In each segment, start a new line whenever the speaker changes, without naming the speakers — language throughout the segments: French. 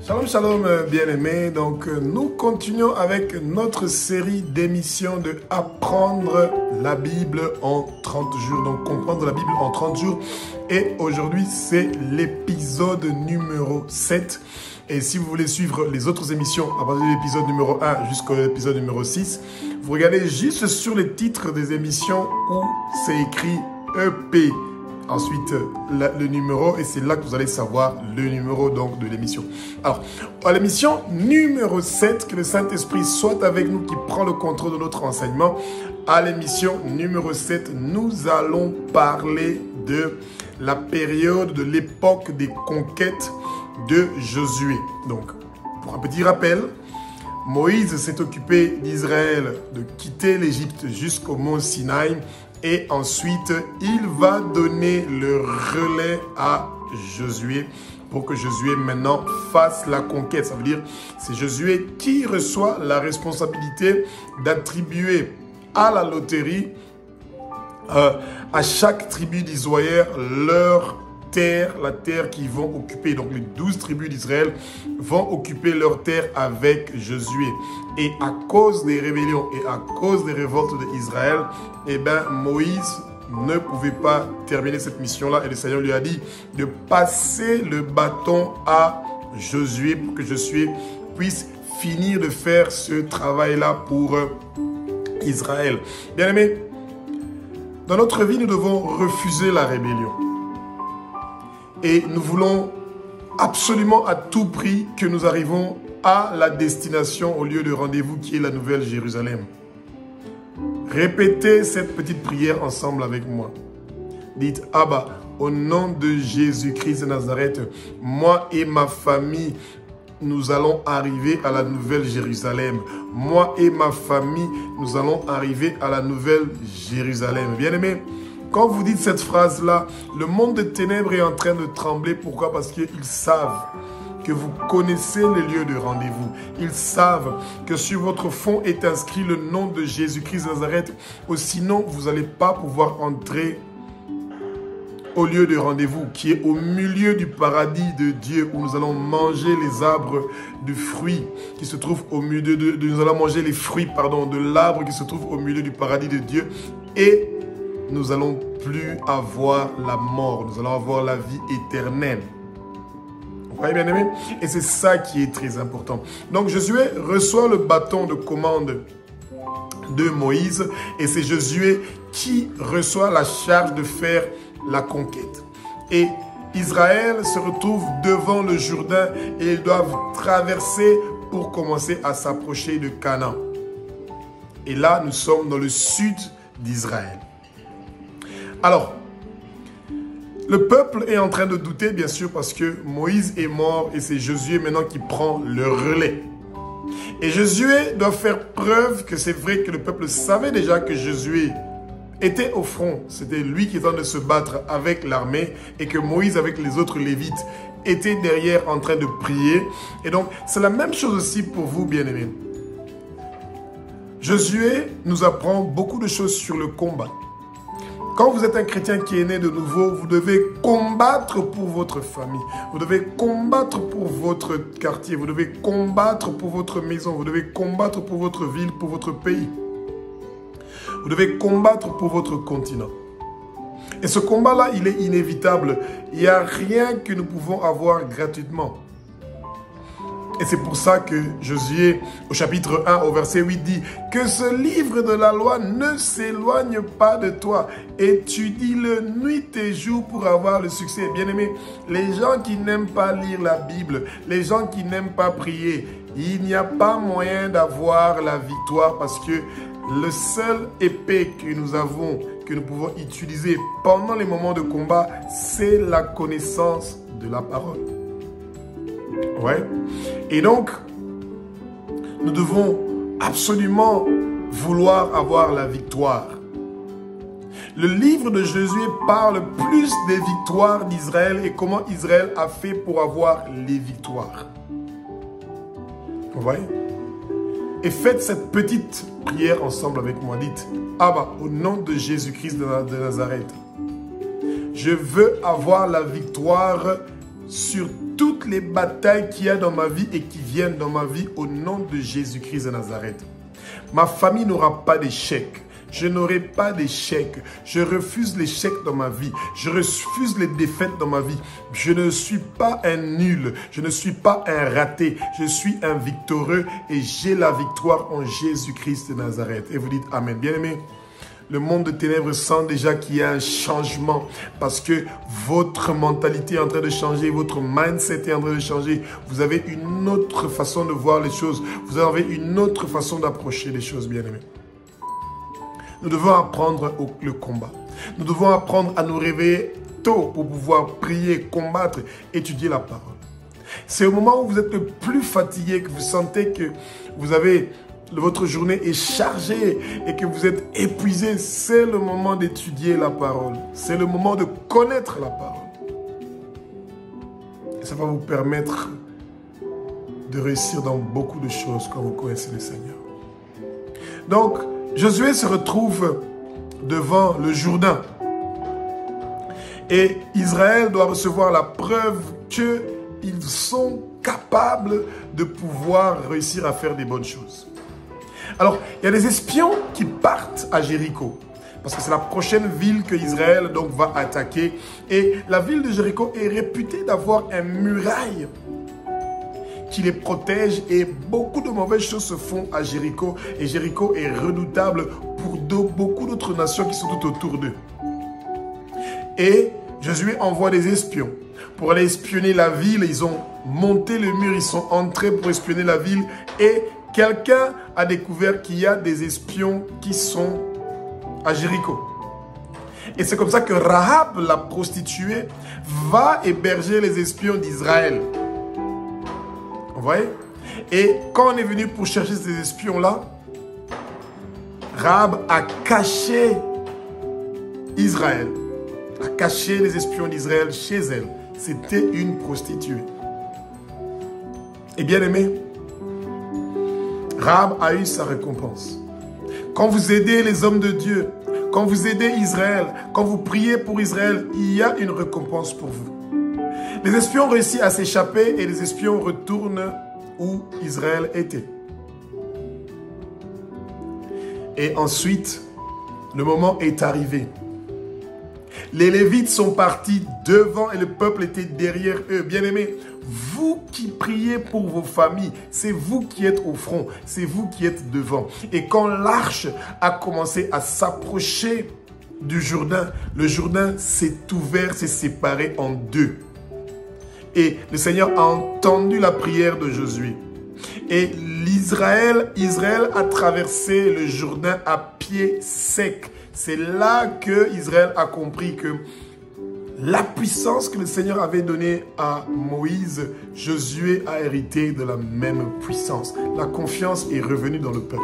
Shalom, shalom, bien-aimés. Donc, nous continuons avec notre série d'émissions de Apprendre la Bible en 30 jours. Donc, comprendre la Bible en 30 jours. Et aujourd'hui, c'est l'épisode numéro 7. Et si vous voulez suivre les autres émissions, à partir de l'épisode numéro 1 jusqu'à l'épisode numéro 6, vous regardez juste sur les titres des émissions où c'est écrit EP. Ensuite, le numéro, et c'est là que vous allez savoir le numéro donc, de l'émission. Alors, à l'émission numéro 7, que le Saint-Esprit soit avec nous, qui prend le contrôle de notre enseignement. À l'émission numéro 7, nous allons parler de la période, de l'époque des conquêtes de Josué. Donc, pour un petit rappel, Moïse s'est occupé d'Israël de quitter l'Égypte jusqu'au mont Sinaï. Et ensuite, il va donner le relais à Josué pour que Josué maintenant fasse la conquête. Ça veut dire c'est Josué qui reçoit la responsabilité d'attribuer à la loterie, à chaque tribu d'Israël, leur terre, la terre qu'ils vont occuper. Donc les 12 tribus d'Israël vont occuper leur terre avec Josué. Et à cause des rébellions et à cause des révoltes d'Israël, eh bien Moïse ne pouvait pas terminer cette mission-là. Et le Seigneur lui a dit de passer le bâton à Josué pour que Josué puisse finir de faire ce travail-là pour Israël. Bien aimé, dans notre vie, nous devons refuser la rébellion. Et nous voulons absolument à tout prix que nous arrivons à la destination, au lieu de rendez-vous qui est la Nouvelle Jérusalem. Répétez cette petite prière ensemble avec moi. Dites, Abba, au nom de Jésus-Christ de Nazareth, moi et ma famille, nous allons arriver à la Nouvelle Jérusalem. Moi et ma famille, nous allons arriver à la Nouvelle Jérusalem. Bien-aimés, quand vous dites cette phrase-là, le monde des ténèbres est en train de trembler. Pourquoi? Parce qu'ils savent que vous connaissez les lieux de rendez-vous. Ils savent que sur votre front est inscrit le nom de Jésus-Christ de Nazareth. Ou sinon, vous n'allez pas pouvoir entrer au lieu de rendez-vous qui est au milieu du paradis de Dieu, où nous allons manger les arbres de fruits qui se trouvent au milieu nous allons manger les fruits, de l'arbre qui se trouve au milieu du paradis de Dieu. Et nous n'allons plus avoir la mort, nous allons avoir la vie éternelle. Vous voyez, bien aimé? Et c'est ça qui est très important. Donc Josué reçoit le bâton de commande de Moïse et c'est Josué qui reçoit la charge de faire la conquête. Et Israël se retrouve devant le Jourdain et ils doivent traverser pour commencer à s'approcher de Canaan. Et là, nous sommes dans le sud d'Israël. Alors, le peuple est en train de douter, bien sûr, parce que Moïse est mort et c'est Josué maintenant qui prend le relais. Et Josué doit faire preuve que c'est vrai que le peuple savait déjà que Josué était au front. C'était lui qui était en train de se battre avec l'armée et que Moïse, avec les autres Lévites, était derrière en train de prier. Et donc, c'est la même chose aussi pour vous, bien-aimés. Josué nous apprend beaucoup de choses sur le combat. Quand vous êtes un chrétien qui est né de nouveau, vous devez combattre pour votre famille. Vous devez combattre pour votre quartier. Vous devez combattre pour votre maison. Vous devez combattre pour votre ville, pour votre pays. Vous devez combattre pour votre continent. Et ce combat-là, il est inévitable. Il n'y a rien que nous pouvons avoir gratuitement. Et c'est pour ça que Josué, au chapitre 1, au verset 8, dit « Que ce livre de la loi ne s'éloigne pas de toi. Étudie-le nuit et jour pour avoir le succès. » Bien-aimés, les gens qui n'aiment pas lire la Bible, les gens qui n'aiment pas prier, il n'y a pas moyen d'avoir la victoire parce que le seul épée que nous avons, que nous pouvons utiliser pendant les moments de combat, c'est la connaissance de la parole. Ouais. Et donc, nous devons absolument vouloir avoir la victoire. Le livre de Josué parle plus des victoires d'Israël et comment Israël a fait pour avoir les victoires. Vous voyez? Et faites cette petite prière ensemble avec moi. Dites, Abba, au nom de Jésus-Christ de Nazareth, je veux avoir la victoire sur toutes les batailles qu'il y a dans ma vie et qui viennent dans ma vie au nom de Jésus-Christ de Nazareth. Ma famille n'aura pas d'échec. Je n'aurai pas d'échec. Je refuse l'échec dans ma vie. Je refuse les défaites dans ma vie. Je ne suis pas un nul. Je ne suis pas un raté. Je suis un victorieux et j'ai la victoire en Jésus-Christ de Nazareth. Et vous dites Amen. Bien-aimés, le monde de ténèbres sent déjà qu'il y a un changement parce que votre mentalité est en train de changer, votre mindset est en train de changer. Vous avez une autre façon de voir les choses. Vous avez une autre façon d'approcher les choses, bien-aimés. Nous devons apprendre le combat. Nous devons apprendre à nous réveiller tôt pour pouvoir prier, combattre, étudier la parole. C'est au moment où vous êtes le plus fatigué, que vous sentez que votre journée est chargée et que vous êtes épuisé. C'est le moment d'étudier la parole. C'est le moment de connaître la parole. Et ça va vous permettre de réussir dans beaucoup de choses quand vous connaissez le Seigneur. Donc, Josué se retrouve devant le Jourdain. Et Israël doit recevoir la preuve qu'ils sont capables de pouvoir réussir à faire des bonnes choses. Alors, il y a des espions qui partent à Jéricho. Parce que c'est la prochaine ville que Israël donc, va attaquer. Et la ville de Jéricho est réputée d'avoir une muraille qui les protège et beaucoup de mauvaises choses se font à Jéricho et Jéricho est redoutable pour beaucoup d'autres nations qui sont tout autour d'eux. Et Josué envoie des espions pour aller espionner la ville. Ils ont monté le mur, ils sont entrés pour espionner la ville et quelqu'un a découvert qu'il y a des espions qui sont à Jéricho. Et c'est comme ça que Rahab, la prostituée, va héberger les espions d'Israël. Vous voyez? Et quand on est venu pour chercher ces espions-là, Rahab a caché Israël, a caché les espions d'Israël chez elle. C'était une prostituée. Et bien aimé, Rahab a eu sa récompense. Quand vous aidez les hommes de Dieu, quand vous aidez Israël, quand vous priez pour Israël, il y a une récompense pour vous. Les espions réussissent à s'échapper et les espions retournent où Israël était. Et ensuite, le moment est arrivé. Les Lévites sont partis devant et le peuple était derrière eux. Bien-aimés, vous qui priez pour vos familles, c'est vous qui êtes au front, c'est vous qui êtes devant. Et quand l'arche a commencé à s'approcher du Jourdain, le Jourdain s'est ouvert, s'est séparé en deux. Et le Seigneur a entendu la prière de Josué. Et Israël a traversé le Jourdain à pied sec. C'est là que Israël a compris que la puissance que le Seigneur avait donnée à Moïse, Josué a hérité de la même puissance. La confiance est revenue dans le peuple.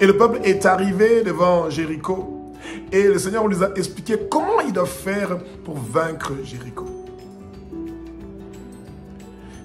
Et le peuple est arrivé devant Jéricho. Et le Seigneur lui a expliqué comment il doit faire pour vaincre Jéricho.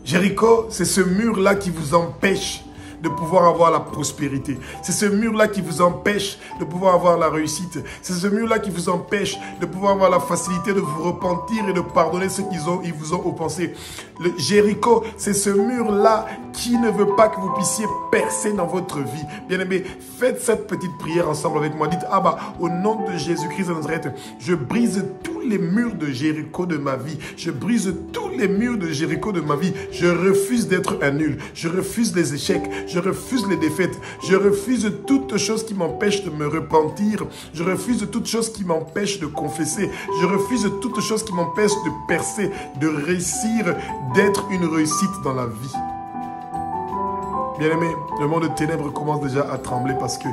Jéricho, c'est ce mur-là qui vous empêche de pouvoir avoir la prospérité. C'est ce mur-là qui vous empêche de pouvoir avoir la réussite. C'est ce mur-là qui vous empêche de pouvoir avoir la facilité de vous repentir et de pardonner ceux qui vous ont offensé. Le Jéricho, c'est ce mur-là qui ne veut pas que vous puissiez percer dans votre vie. Bien-aimés, faites cette petite prière ensemble avec moi. Dites, Abba, au nom de Jésus-Christ de Nazareth, je brise tous les murs de Jéricho de ma vie. Je brise tous les murs de Jéricho de ma vie. Je refuse d'être un nul. Je refuse les échecs. Je refuse les défaites. Je refuse toute chose qui m'empêche de me repentir. Je refuse toute chose qui m'empêche de confesser. Je refuse toute chose qui m'empêche de percer, de réussir, d'être une réussite dans la vie. Bien-aimés, le monde de ténèbres commence déjà à trembler parce qu'ils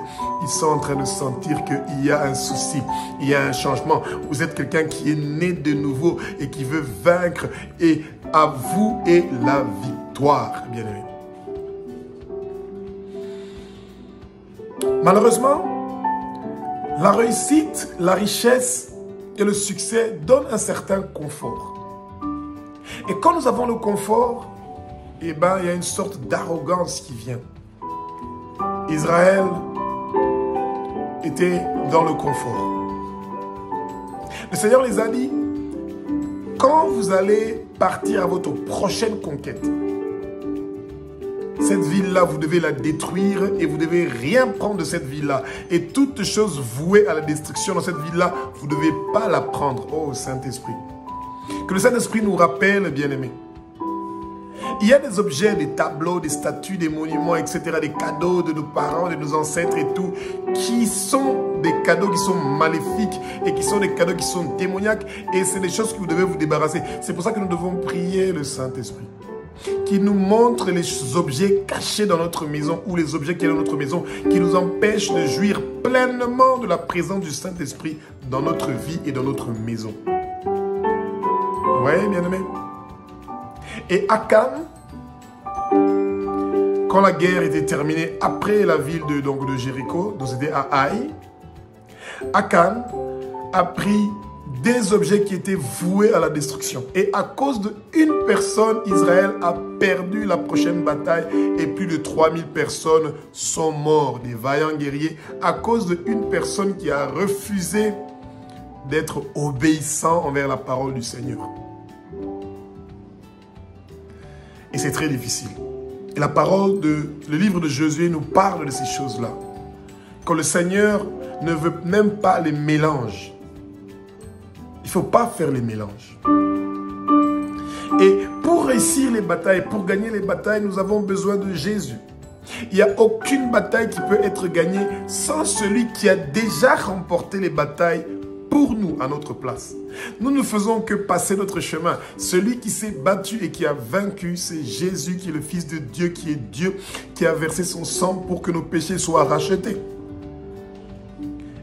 sont en train de sentir qu'il y a un souci, il y a un changement. Vous êtes quelqu'un qui est né de nouveau et qui veut vaincre. Et à vous est la victoire, bien-aimés. Malheureusement, la réussite, la richesse et le succès donnent un certain confort. Et quand nous avons le confort, eh bien, il y a une sorte d'arrogance qui vient. Israël était dans le confort. Le Seigneur les a dit, quand vous allez partir à votre prochaine conquête. Cette ville-là, vous devez la détruire et vous ne devez rien prendre de cette ville-là. Et toute chose vouée à la destruction dans cette ville-là, vous ne devez pas la prendre. Oh Saint-Esprit. Que le Saint-Esprit nous rappelle, bien-aimés. Il y a des objets, des tableaux, des statues, des monuments, etc., des cadeaux de nos parents, de nos ancêtres et tout, qui sont des cadeaux qui sont maléfiques et qui sont des cadeaux qui sont démoniaques. Et c'est des choses que vous devez vous débarrasser. C'est pour ça que nous devons prier le Saint-Esprit, qui nous montre les objets cachés dans notre maison ou les objets qui sont dans notre maison, qui nous empêchent de jouir pleinement de la présence du Saint-Esprit dans notre vie et dans notre maison. Oui, bien-aimés. Et Akan, quand la guerre était terminée après la ville de Jéricho, donc c'était à Haï, Akan a pris des objets qui étaient voués à la destruction. Et à cause d'une personne, Israël a perdu la prochaine bataille et plus de 3000 personnes sont mortes, des vaillants guerriers, à cause d'une personne qui a refusé d'être obéissant envers la parole du Seigneur. Et c'est très difficile. Et la parole le livre de Josué nous parle de ces choses-là. Quand le Seigneur ne veut même pas les mélanges. Il ne faut pas faire les mélanges. Et pour réussir les batailles, pour gagner les batailles, nous avons besoin de Jésus. Il n'y a aucune bataille qui peut être gagnée sans celui qui a déjà remporté les batailles pour nous, à notre place. Nous ne faisons que passer notre chemin. Celui qui s'est battu et qui a vaincu, c'est Jésus qui est le Fils de Dieu, qui est Dieu, qui a versé son sang pour que nos péchés soient rachetés.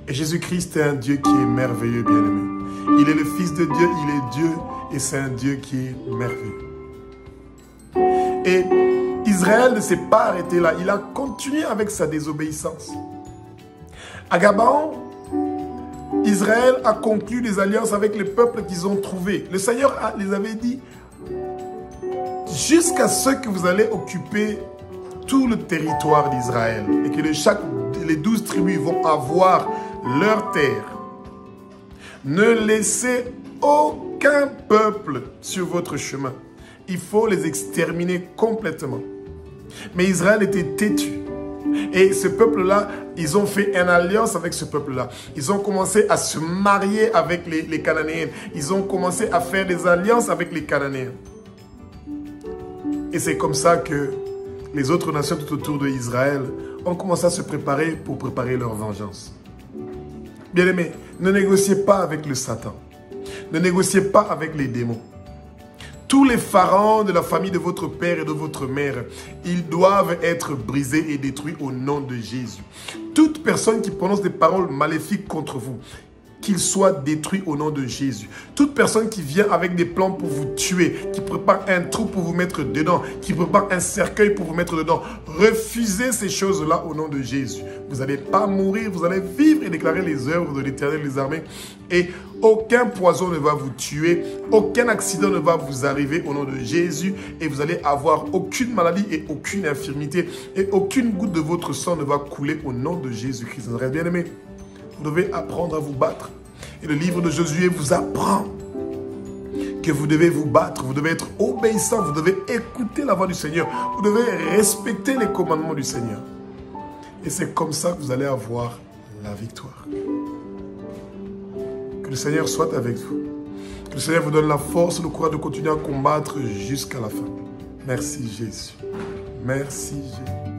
Et Jésus-Christ est un Dieu qui est merveilleux, bien-aimé. Il est le Fils de Dieu, il est Dieu, et c'est un Dieu qui est merveilleux. Et Israël ne s'est pas arrêté là, il a continué avec sa désobéissance. À Gabaon, Israël a conclu des alliances avec les peuples qu'ils ont trouvés. Le Seigneur les avait dit, jusqu'à ce que vous allez occuper tout le territoire d'Israël et que les 12 tribus vont avoir leur terre. Ne laissez aucun peuple sur votre chemin. Il faut les exterminer complètement. Mais Israël était têtu. Et ce peuple-là, ils ont fait une alliance avec ce peuple-là. Ils ont commencé à se marier avec les Cananéens. Ils ont commencé à faire des alliances avec les Cananéens. Et c'est comme ça que les autres nations tout autour d'Israël ont commencé à se préparer pour préparer leur vengeance. Bien-aimés, ne négociez pas avec le Satan. Ne négociez pas avec les démons. Tous les pharaons de la famille de votre père et de votre mère, ils doivent être brisés et détruits au nom de Jésus. Toute personne qui prononce des paroles maléfiques contre vous, qu'il soit détruit au nom de Jésus. Toute personne qui vient avec des plans pour vous tuer, qui prépare un trou pour vous mettre dedans, qui prépare un cercueil pour vous mettre dedans, refusez ces choses-là au nom de Jésus. Vous n'allez pas mourir, vous allez vivre et déclarer les œuvres de l'Éternel des armées. Et aucun poison ne va vous tuer, aucun accident ne va vous arriver au nom de Jésus. Et vous allez avoir aucune maladie et aucune infirmité. Et aucune goutte de votre sang ne va couler au nom de Jésus-Christ. Bien aimé, vous devez apprendre à vous battre. Et le livre de Josué vous apprend que vous devez vous battre, vous devez être obéissant, vous devez écouter la voix du Seigneur, vous devez respecter les commandements du Seigneur. Et c'est comme ça que vous allez avoir la victoire. Que le Seigneur soit avec vous. Que le Seigneur vous donne la force, le courage de continuer à combattre jusqu'à la fin. Merci Jésus. Merci Jésus.